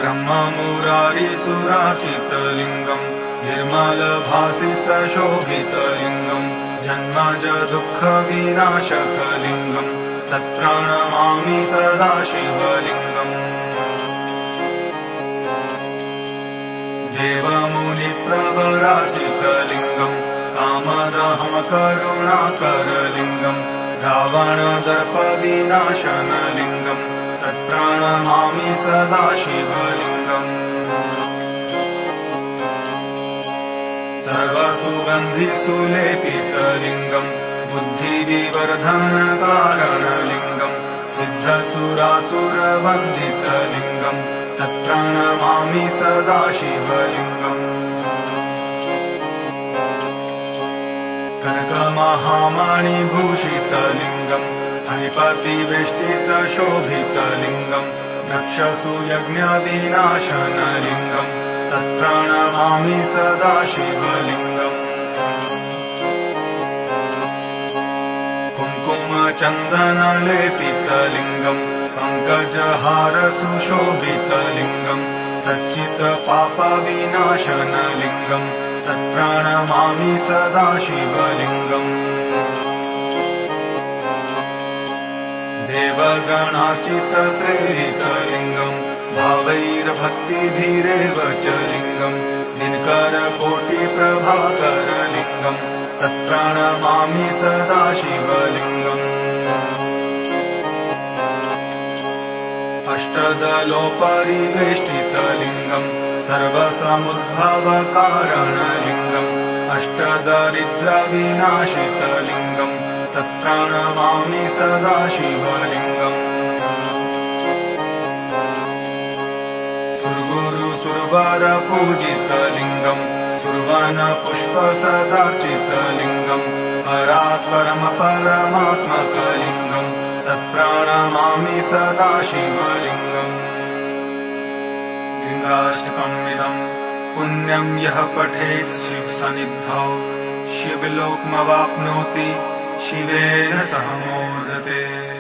ब्रह्ममुरारिसुराचितलिङ्गम् निर्मलभासितशोभितलिङ्गम् जन्मज दुःखविनाशकलिङ्गम् तत्प्रणमामि सदा शिवलिङ्गम् देवमुनिप्रवराजितलिङ्गम् कामदहमकरुणाकरलिङ्गम् रावणदर्पविनाशनलिङ्गम् तत्प्रणमामि सदा शिवलिङ्गम् सर्वसुगन्धिसुलेपितलिङ्गम् बुद्धिविवर्धनकारणलिङ्गम् सिद्धसुरासुरवन्दितलिङ्गम् तत्प्रणमामि सदा शिवलिङ्गम् कनकमहामणिभूषितलिङ्गम् फणिपतिवेष्टितशोभितलिङ्गम् रक्षसुयज्ञविनाशनलिङ्गम् तत्प्रणमामि सदा शिवलिङ्गम् कुङ्कुमचन्दनलेपितलिङ्गम् पङ्कजहारसुशोभितलिङ्गम् सच्चित्पापविनाशनलिङ्गम् तत्प्रणमामि सदा शिवलिङ्गम् देवगणार्चितसेवितलिङ्गम् भावैर्भक्तिभिरेव च लिङ्गम् दिनकरकोटिप्रभाकरलिङ्गम् तत्प्रणमामि सदा शिवलिङ्गम् अष्टदलोपरिवेष्टितलिङ्गम् सर्वसमुद्भवकारणलिङ्गम् अष्टदरिद्रविनाशितलिङ्गम् तत्प्रणमामि सदा शिवलिङ्गम् सुरगुरुसुरवरपूजितलिङ्गम् सुरवनपुष्पसदार्चितलिङ्गम् परात्परम परमात्मकलिङ्गम् तत्प्रणमामि सदा शिवलिङ्गम् लिङ्गाष्टकमिदम् पुण्यं यः पठेत् शिवसन्निधौ शिवलोकमवाप्नोति शिवेन सह मोदते।